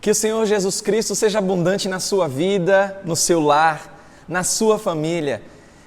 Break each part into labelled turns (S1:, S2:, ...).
S1: Que o Senhor Jesus Cristo seja abundante na sua vida, no seu lar, na sua família.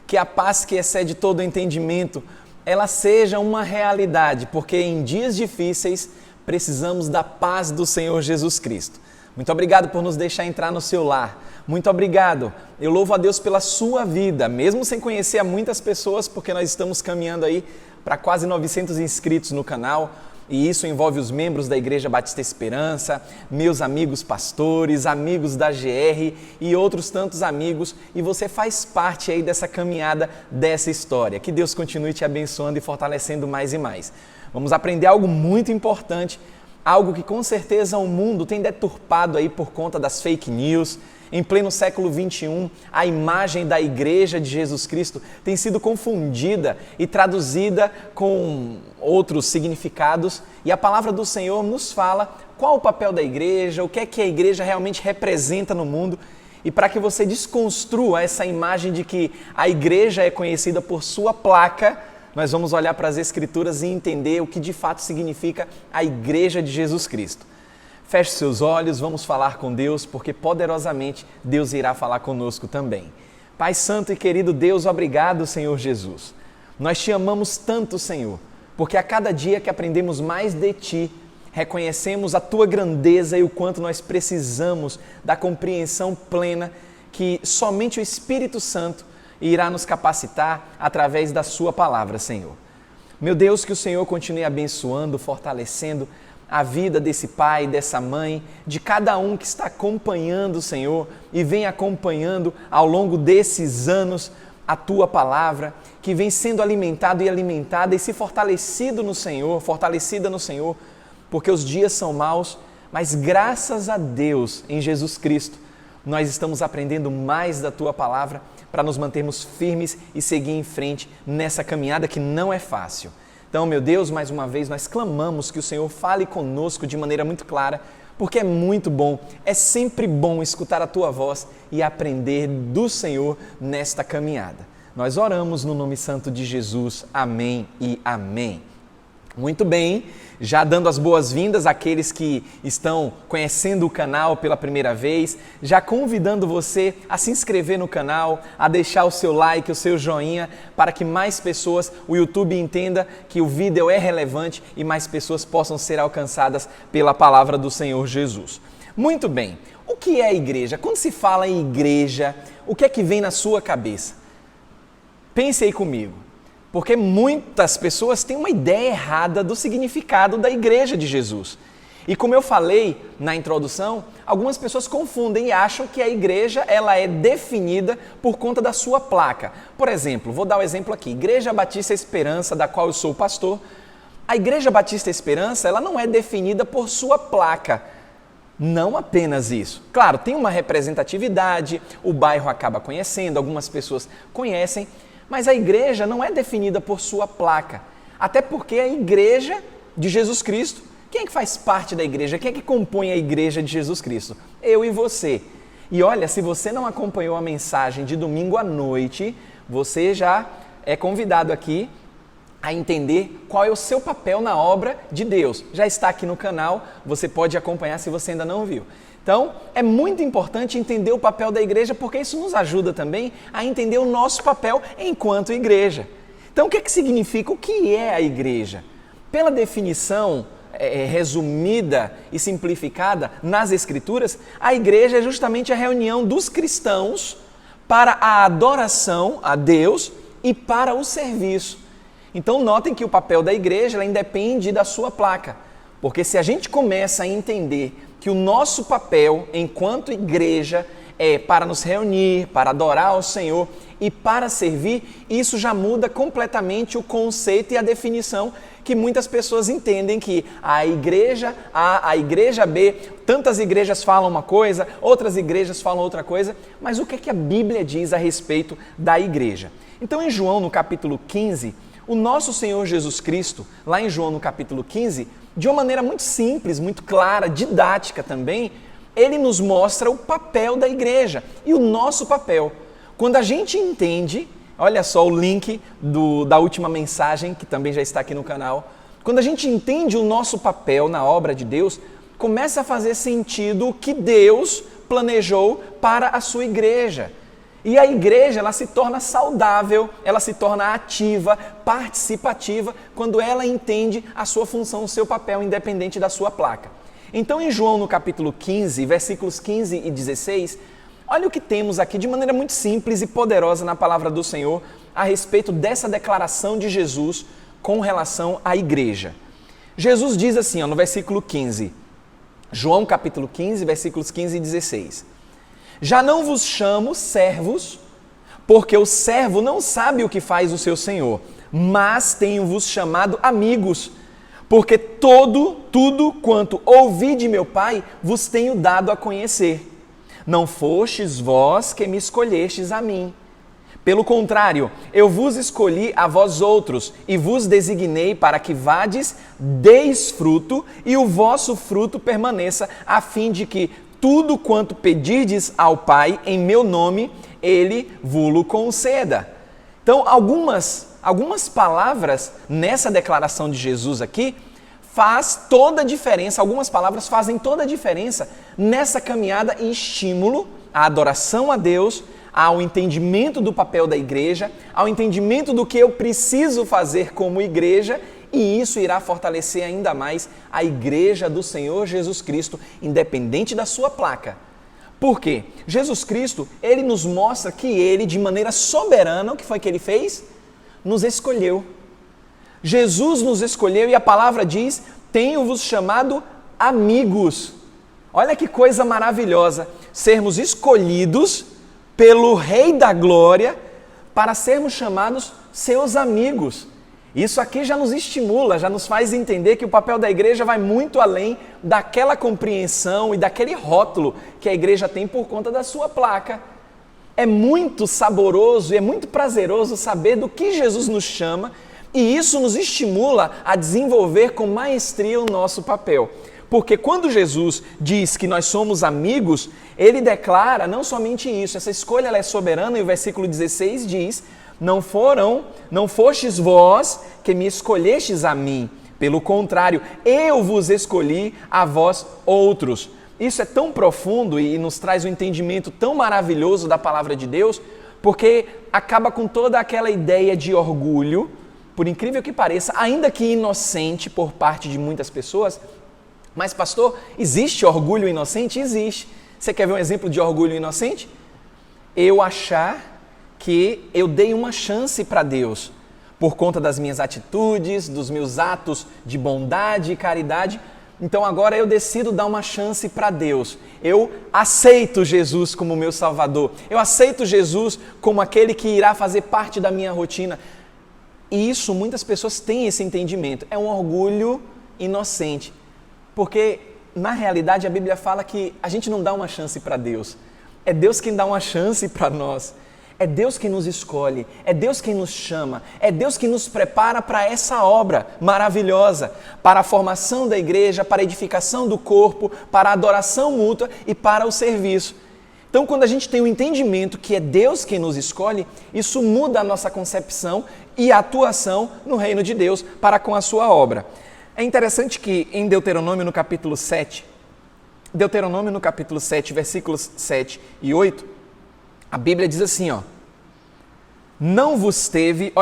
S1: Que a paz que excede todo o entendimento, ela seja uma realidade, porque em dias difíceis precisamos da paz do Senhor Jesus Cristo. Muito obrigado por nos deixar entrar no seu lar. Muito obrigado. Eu louvo a Deus pela sua vida, mesmo sem conhecer a muitas pessoas, porque nós estamos caminhando aí para quase 900 inscritos no canal. E isso envolve os membros da Igreja Batista Esperança, meus amigos pastores, amigos da GR e outros tantos amigos. E você faz parte aí dessa caminhada, dessa história. Que Deus continue te abençoando e fortalecendo mais e mais. Vamos aprender algo muito importante, algo que com certeza o mundo tem deturpado aí por conta das fake news. Em pleno século XXI, a imagem da Igreja de Jesus Cristo tem sido confundida e traduzida com outros significados. E a palavra do Senhor nos fala qual o papel da Igreja, o que é que a Igreja realmente representa no mundo. E para que você desconstrua essa imagem de que a Igreja é conhecida por sua placa, nós vamos olhar para as Escrituras e entender o que de fato significa a Igreja de Jesus Cristo. Feche seus olhos, vamos falar com Deus, porque poderosamente Deus irá falar conosco também. Pai Santo e querido Deus, obrigado, Senhor Jesus. Nós te amamos tanto, Senhor, porque a cada dia que aprendemos mais de Ti, reconhecemos a Tua grandeza e o quanto nós precisamos da compreensão plena que somente o Espírito Santo irá nos capacitar através da Sua palavra, Senhor. Meu Deus, que o Senhor continue abençoando, fortalecendo a vida desse pai, dessa mãe, de cada um que está acompanhando o Senhor e vem acompanhando ao longo desses anos a Tua palavra, que vem sendo alimentado e alimentada e se fortalecida no Senhor, porque os dias são maus, mas graças a Deus em Jesus Cristo, nós estamos aprendendo mais da Tua palavra para nos mantermos firmes e seguir em frente nessa caminhada que não é fácil. Então, meu Deus, mais uma vez nós clamamos que o Senhor fale conosco de maneira muito clara, porque é muito bom, é sempre bom escutar a Tua voz e aprender do Senhor nesta caminhada. Nós oramos no nome santo de Jesus. Amém e amém. Muito bem, já dando as boas-vindas àqueles que estão conhecendo o canal pela primeira vez, já convidando você a se inscrever no canal, a deixar o seu like, o seu joinha, para que mais pessoas, o YouTube entenda que o vídeo é relevante e mais pessoas possam ser alcançadas pela palavra do Senhor Jesus. Muito bem, o que é a igreja? Quando se fala em igreja, o que é que vem na sua cabeça? Pense aí comigo. Porque muitas pessoas têm uma ideia errada do significado da Igreja de Jesus. E como eu falei na introdução, algumas pessoas confundem e acham que a igreja ela é definida por conta da sua placa. Por exemplo, vou dar um exemplo aqui, Igreja Batista Esperança, da qual eu sou pastor. A Igreja Batista Esperança ela não é definida por sua placa. Não apenas isso. Claro, tem uma representatividade, o bairro acaba conhecendo, algumas pessoas conhecem, mas a igreja não é definida por sua placa, até porque a igreja de Jesus Cristo, quem é que faz parte da igreja? Quem é que compõe a igreja de Jesus Cristo? Eu e você. E olha, se você não acompanhou a mensagem de domingo à noite, você já é convidado aqui a entender qual é o seu papel na obra de Deus. Já está aqui no canal, você pode acompanhar se você ainda não viu. Então, é muito importante entender o papel da igreja, porque isso nos ajuda também a entender o nosso papel enquanto igreja. Então, o que significa? O que é a igreja? Pela definição resumida e simplificada nas Escrituras, a igreja é justamente a reunião dos cristãos para a adoração a Deus e para o serviço. Então, notem que o papel da igreja ela independe da sua placa, porque se a gente começa a entender que o nosso papel enquanto igreja é para nos reunir, para adorar ao Senhor e para servir, isso já muda completamente o conceito e a definição que muitas pessoas entendem que a igreja A, a igreja B, tantas igrejas falam uma coisa, outras igrejas falam outra coisa, mas o que é que a Bíblia diz a respeito da igreja? Então em João no capítulo 15, o nosso Senhor Jesus Cristo, lá em João no capítulo 15, de uma maneira muito simples, muito clara, didática também, ele nos mostra o papel da igreja e o nosso papel. Quando a gente entende, olha só o link da última mensagem, que também já está aqui no canal, quando a gente entende o nosso papel na obra de Deus, começa a fazer sentido o que Deus planejou para a sua igreja. E a igreja, ela se torna saudável, ela se torna ativa, participativa, quando ela entende a sua função, o seu papel, independente da sua placa. Então, em João, no capítulo 15, versículos 15 e 16, olha o que temos aqui de maneira muito simples e poderosa na palavra do Senhor a respeito dessa declaração de Jesus com relação à igreja. Jesus diz assim, no versículo 15, João capítulo 15, versículos 15 e 16. Já não vos chamo servos, porque o servo não sabe o que faz o seu senhor, mas tenho-vos chamado amigos, porque tudo quanto ouvi de meu Pai vos tenho dado a conhecer. Não fostes vós que me escolhestes a mim. Pelo contrário, eu vos escolhi a vós outros e vos designei para que vades, deis fruto e o vosso fruto permaneça, a fim de que tudo quanto pedirdes ao Pai em meu nome, Ele vos conceda. Então, algumas palavras nessa declaração de Jesus aqui faz toda a diferença, algumas palavras fazem toda a diferença nessa caminhada e estímulo à adoração a Deus, ao entendimento do papel da igreja, ao entendimento do que eu preciso fazer como igreja, e isso irá fortalecer ainda mais a igreja do Senhor Jesus Cristo, independente da sua placa. Por quê? Jesus Cristo, Ele nos mostra que Ele, de maneira soberana, o que foi que Ele fez? Nos escolheu. Jesus nos escolheu e a palavra diz, tenho-vos chamado amigos. Olha que coisa maravilhosa, sermos escolhidos pelo Rei da Glória para sermos chamados seus amigos. Isso aqui já nos estimula, já nos faz entender que o papel da igreja vai muito além daquela compreensão e daquele rótulo que a igreja tem por conta da sua placa. É muito saboroso e é muito prazeroso saber do que Jesus nos chama e isso nos estimula a desenvolver com maestria o nosso papel. Porque quando Jesus diz que nós somos amigos, Ele declara não somente isso, essa escolha ela é soberana e o versículo 16 diz, não fostes vós que me escolhestes a mim, pelo contrário, eu vos escolhi a vós outros. Isso é tão profundo e nos traz um entendimento tão maravilhoso da palavra de Deus, porque acaba com toda aquela ideia de orgulho, por incrível que pareça, ainda que inocente por parte de muitas pessoas. Mas pastor, existe orgulho inocente? Existe. Você quer ver um exemplo de orgulho inocente? Eu achar que eu dei uma chance para Deus, por conta das minhas atitudes, dos meus atos de bondade e caridade, então agora eu decido dar uma chance para Deus. Eu aceito Jesus como meu Salvador, eu aceito Jesus como aquele que irá fazer parte da minha rotina. E isso, muitas pessoas têm esse entendimento, é um orgulho inocente, porque na realidade a Bíblia fala que a gente não dá uma chance para Deus, é Deus quem dá uma chance para nós. É Deus quem nos escolhe, é Deus quem nos chama, é Deus quem nos prepara para essa obra maravilhosa, para a formação da igreja, para a edificação do corpo, para a adoração mútua e para o serviço. Então, quando a gente tem o entendimento que é Deus quem nos escolhe, isso muda a nossa concepção e a atuação no reino de Deus para com a sua obra. É interessante que em Deuteronômio no capítulo 7, versículos 7 e 8, a Bíblia diz assim, não vos teve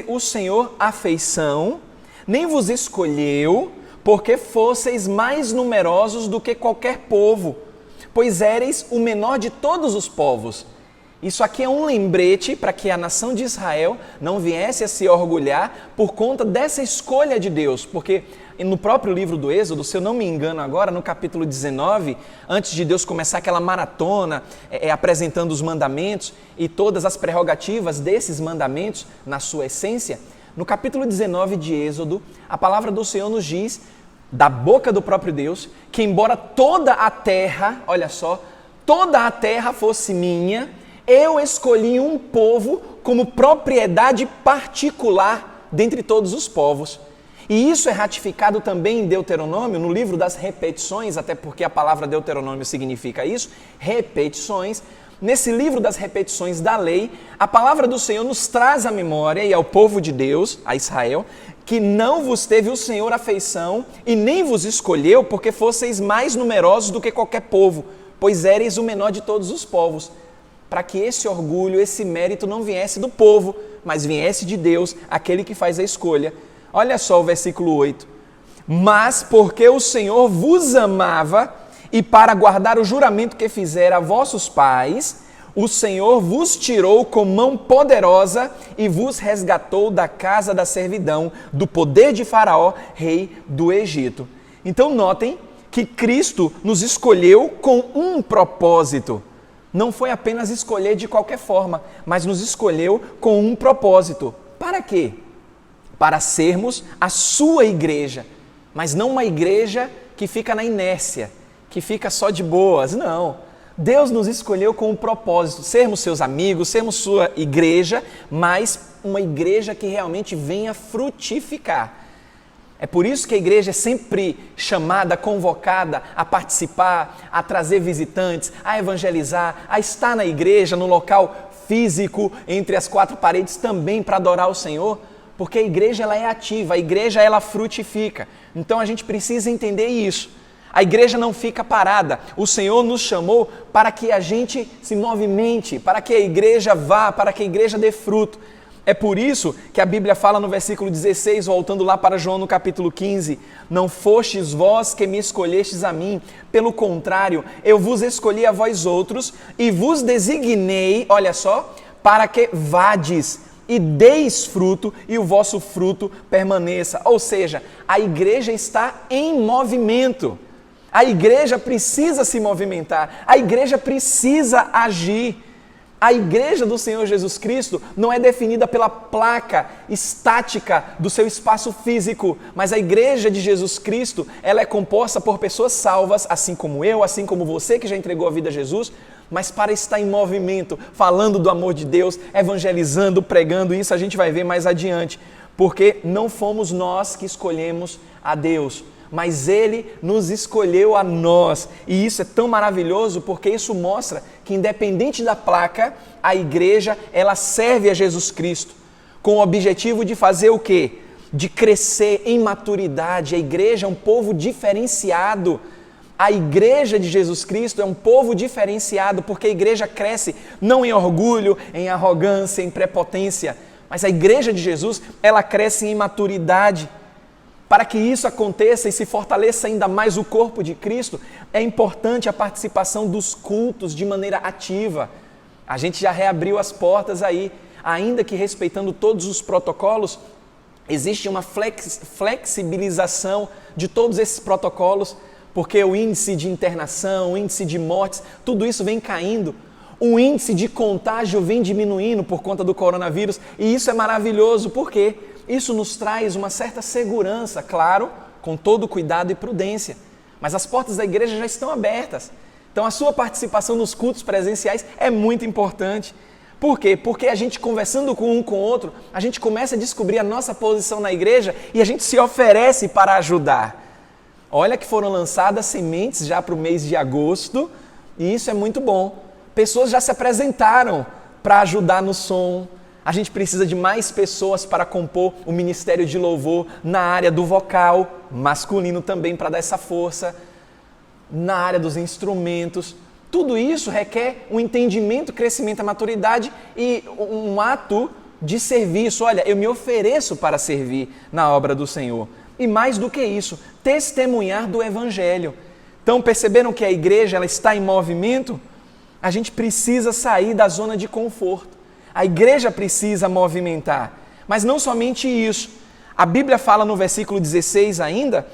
S1: o Senhor afeição, nem vos escolheu, porque fosseis mais numerosos do que qualquer povo, pois éreis o menor de todos os povos. Isso aqui é um lembrete para que a nação de Israel não viesse a se orgulhar por conta dessa escolha de Deus, porque no próprio livro do Êxodo, se eu não me engano agora, no capítulo 19, antes de Deus começar aquela maratona apresentando os mandamentos e todas as prerrogativas desses mandamentos na sua essência, no capítulo 19 de Êxodo, a palavra do Senhor nos diz, da boca do próprio Deus, que embora toda a terra, olha só, toda a terra fosse minha, eu escolhi um povo como propriedade particular dentre todos os povos. E isso é ratificado também em Deuteronômio, no livro das repetições, até porque a palavra Deuteronômio significa isso, repetições. Nesse livro das repetições da lei, a palavra do Senhor nos traz à memória e ao povo de Deus, a Israel, que não vos teve o Senhor afeição e nem vos escolheu porque fosseis mais numerosos do que qualquer povo, pois éreis o menor de todos os povos, para que esse orgulho, esse mérito não viesse do povo, mas viesse de Deus, aquele que faz a escolha. Olha só o versículo 8. Mas porque o Senhor vos amava e para guardar o juramento que fizera a vossos pais, o Senhor vos tirou com mão poderosa e vos resgatou da casa da servidão, do poder de Faraó, rei do Egito. Então notem que Cristo nos escolheu com um propósito. Não foi apenas escolher de qualquer forma, mas nos escolheu com um propósito. Para quê? Para sermos a sua igreja, mas não uma igreja que fica na inércia, que fica só de boas, não. Deus nos escolheu com um propósito, sermos seus amigos, sermos sua igreja, mas uma igreja que realmente venha frutificar. É por isso que a igreja é sempre chamada, convocada a participar, a trazer visitantes, a evangelizar, a estar na igreja, no local físico, entre as quatro paredes também para adorar o Senhor, porque a igreja ela é ativa, a igreja ela frutifica. Então a gente precisa entender isso. A igreja não fica parada. O Senhor nos chamou para que a gente se movimente, para que a igreja vá, para que a igreja dê fruto. É por isso que a Bíblia fala no versículo 16, voltando lá para João no capítulo 15, não fostes vós que me escolhestes a mim, pelo contrário, eu vos escolhi a vós outros e vos designei, olha só, para que vades e deis fruto e o vosso fruto permaneça. Ou seja, a igreja está em movimento. A igreja precisa se movimentar, a igreja precisa agir. A igreja do Senhor Jesus Cristo não é definida pela placa estática do seu espaço físico, mas a igreja de Jesus Cristo, ela é composta por pessoas salvas, assim como eu, assim como você que já entregou a vida a Jesus, mas para estar em movimento, falando do amor de Deus, evangelizando, pregando, isso a gente vai ver mais adiante, porque não fomos nós que escolhemos a Deus, mas Ele nos escolheu a nós. E isso é tão maravilhoso porque isso mostra que independente da placa, a igreja ela serve a Jesus Cristo com o objetivo de fazer o quê? De crescer em maturidade. A igreja é um povo diferenciado. A igreja de Jesus Cristo é um povo diferenciado porque a igreja cresce não em orgulho, em arrogância, em prepotência, mas a igreja de Jesus ela cresce em maturidade. Para que isso aconteça e se fortaleça ainda mais o corpo de Cristo, é importante a participação dos cultos de maneira ativa. A gente já reabriu as portas aí, ainda que respeitando todos os protocolos, existe uma flexibilização de todos esses protocolos, porque o índice de internação, o índice de mortes, tudo isso vem caindo. O índice de contágio vem diminuindo por conta do coronavírus e isso é maravilhoso, por quê? Isso nos traz uma certa segurança, claro, com todo cuidado e prudência. Mas as portas da igreja já estão abertas. Então a sua participação nos cultos presenciais é muito importante. Por quê? Porque a gente conversando com um com o outro, a gente começa a descobrir a nossa posição na igreja e a gente se oferece para ajudar. Olha que foram lançadas sementes já para o mês de agosto e isso é muito bom. Pessoas já se apresentaram para ajudar no som. A gente precisa de mais pessoas para compor o ministério de louvor na área do vocal, masculino também para dar essa força, na área dos instrumentos. Tudo isso requer um entendimento, crescimento, a maturidade e um ato de serviço. Olha, eu me ofereço para servir na obra do Senhor. E mais do que isso, testemunhar do Evangelho. Então perceberam que a igreja ela está em movimento? A gente precisa sair da zona de conforto. A igreja precisa movimentar, mas não somente isso. A Bíblia fala no versículo 16 ainda,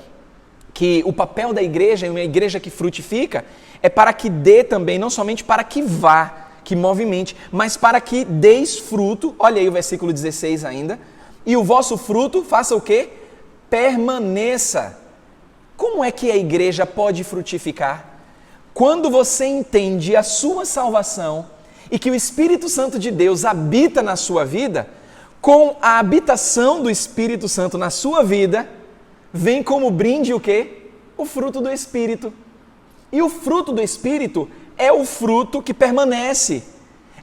S1: que o papel da igreja, uma igreja que frutifica, é para que dê também, não somente para que vá, que movimente, mas para que deis fruto, olha aí o versículo 16 ainda, e o vosso fruto faça o quê? Permaneça. Como é que a igreja pode frutificar? Quando você entende a sua salvação, e que o Espírito Santo de Deus habita na sua vida, com a habitação do Espírito Santo na sua vida, vem como brinde o quê? O fruto do Espírito. E o fruto do Espírito é o fruto que permanece.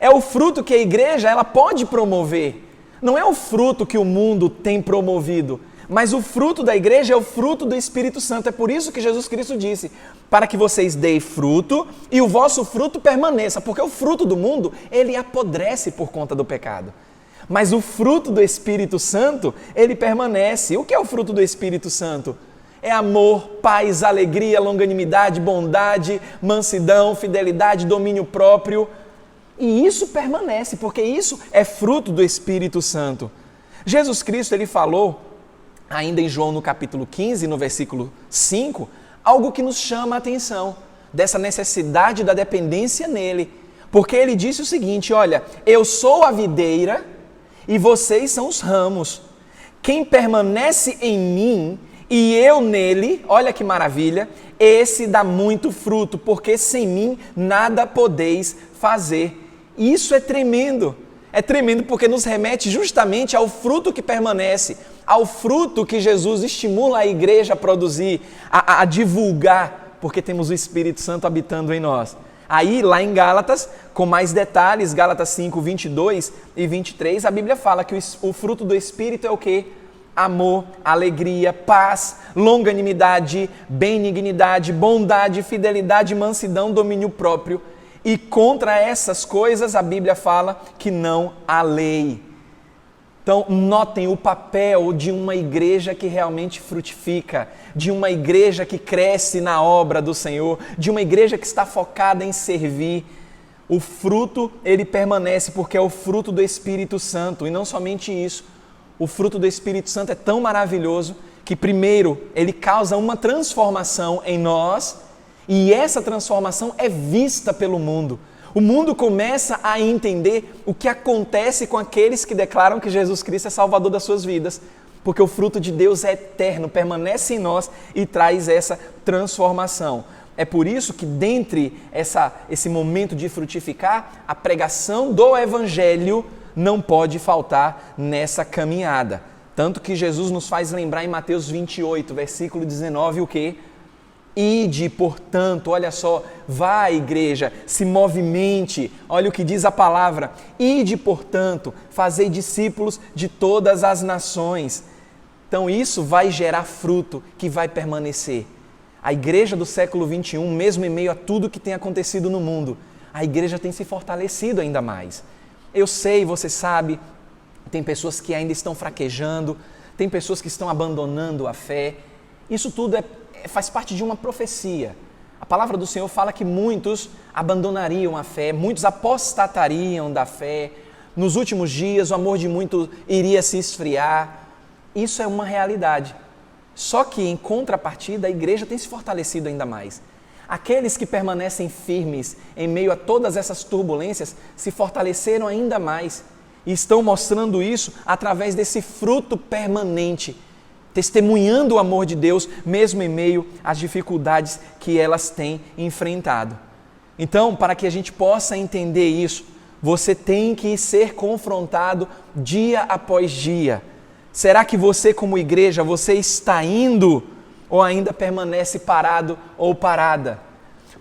S1: É o fruto que a igreja ela pode promover. Não é o fruto que o mundo tem promovido, Mas o fruto da igreja é o fruto do Espírito Santo. É por isso que Jesus Cristo disse, para que vocês deem fruto e o vosso fruto permaneça. Porque o fruto do mundo, ele apodrece por conta do pecado. Mas o fruto do Espírito Santo, ele permanece. O que é o fruto do Espírito Santo? É amor, paz, alegria, longanimidade, bondade, mansidão, fidelidade, domínio próprio. E isso permanece, porque isso é fruto do Espírito Santo. Jesus Cristo, ele falou, ainda em João no capítulo 15, no versículo 5, algo que nos chama a atenção, dessa necessidade da dependência nele. Porque ele disse o seguinte, olha, eu sou a videira e vocês são os ramos. Quem permanece em mim e eu nele, olha que maravilha, esse dá muito fruto, porque sem mim nada podeis fazer. Isso é tremendo. É tremendo porque nos remete justamente ao fruto que permanece, ao fruto que Jesus estimula a igreja a produzir, a divulgar, porque temos o Espírito Santo habitando em nós. Aí, lá em Gálatas, com mais detalhes, Gálatas 5, 22 e 23, a Bíblia fala que o fruto do Espírito é o quê? Amor, alegria, paz, longanimidade, benignidade, bondade, fidelidade, mansidão, domínio próprio. E contra essas coisas a Bíblia fala que não há lei. Então, notem o papel de uma igreja que realmente frutifica, de uma igreja que cresce na obra do Senhor, de uma igreja que está focada em servir. O fruto, ele permanece porque é o fruto do Espírito Santo. E não somente isso, o fruto do Espírito Santo é tão maravilhoso que, primeiro, ele causa uma transformação em nós, e essa transformação é vista pelo mundo. O mundo começa a entender o que acontece com aqueles que declaram que Jesus Cristo é Salvador das suas vidas. Porque o fruto de Deus é eterno, permanece em nós e traz essa transformação. É por isso que dentre esse momento de frutificar, a pregação do Evangelho não pode faltar nessa caminhada. Tanto que Jesus nos faz lembrar em Mateus 28, versículo 19, o quê? Ide, portanto, olha só, vá igreja, se movimente, olha o que diz a palavra, ide, portanto, fazei discípulos de todas as nações. Então isso vai gerar fruto que vai permanecer. A igreja do século 21, mesmo em meio a tudo que tem acontecido no mundo, a igreja tem se fortalecido ainda mais. Eu sei, você sabe, tem pessoas que ainda estão fraquejando, tem pessoas que estão abandonando a fé. Isso tudo faz parte de uma profecia. A palavra do Senhor fala que muitos abandonariam a fé, muitos apostatariam da fé. Nos últimos dias, o amor de muitos iria se esfriar. Isso é uma realidade. Só que, em contrapartida, a igreja tem se fortalecido ainda mais. Aqueles que permanecem firmes em meio a todas essas turbulências se fortaleceram ainda mais e estão mostrando isso através desse fruto permanente, testemunhando o amor de Deus, mesmo em meio às dificuldades que elas têm enfrentado. Então, para que a gente possa entender isso, você tem que ser confrontado dia após dia. Será que você, como igreja, você está indo ou ainda permanece parado ou parada?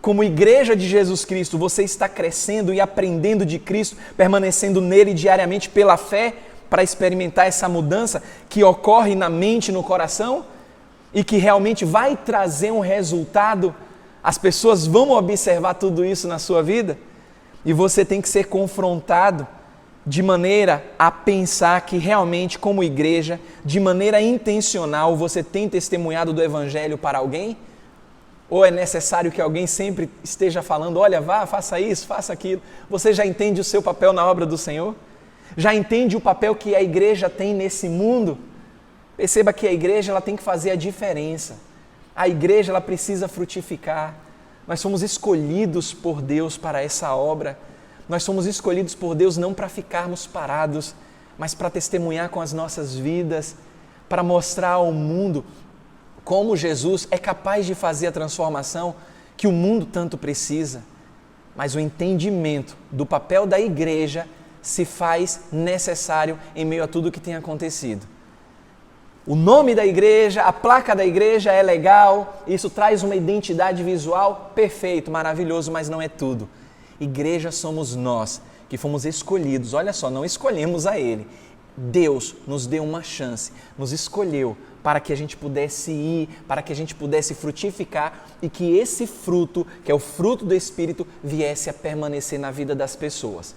S1: Como igreja de Jesus Cristo, você está crescendo e aprendendo de Cristo, permanecendo nele diariamente pela fé, para experimentar essa mudança que ocorre na mente e no coração e que realmente vai trazer um resultado? As pessoas vão observar tudo isso na sua vida e você tem que ser confrontado de maneira a pensar que realmente, como igreja, de maneira intencional, você tem testemunhado do Evangelho para alguém? Ou é necessário que alguém sempre esteja falando, olha, vá, faça isso, faça aquilo? Você já entende o seu papel na obra do Senhor? Já entende o papel que a igreja tem nesse mundo? Perceba que a igreja ela tem que fazer a diferença. A igreja ela precisa frutificar. Nós somos escolhidos por Deus para essa obra. Nós somos escolhidos por Deus não para ficarmos parados, mas para testemunhar com as nossas vidas, para mostrar ao mundo como Jesus é capaz de fazer a transformação que o mundo tanto precisa. Mas o entendimento do papel da igreja se faz necessário em meio a tudo que tem acontecido. O nome da igreja, a placa da igreja é legal, isso traz uma identidade visual, perfeito, maravilhoso, mas não é tudo. Igreja somos nós, que fomos escolhidos, olha só, não escolhemos a Ele. Deus nos deu uma chance, nos escolheu para que a gente pudesse ir, para que a gente pudesse frutificar e que esse fruto, que é o fruto do Espírito, viesse a permanecer na vida das pessoas.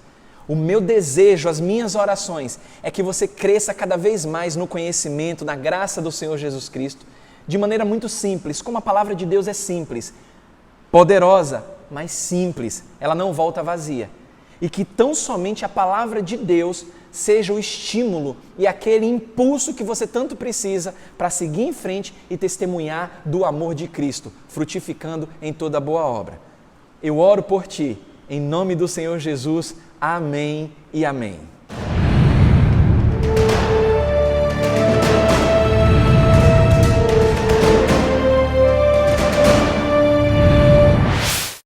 S1: O meu desejo, as minhas orações, é que você cresça cada vez mais no conhecimento, na graça do Senhor Jesus Cristo, de maneira muito simples, como a palavra de Deus é simples, poderosa, mas simples, ela não volta vazia. E que tão somente a palavra de Deus seja o estímulo e aquele impulso que você tanto precisa para seguir em frente e testemunhar do amor de Cristo, frutificando em toda boa obra. Eu oro por ti, em nome do Senhor Jesus. Amém e amém.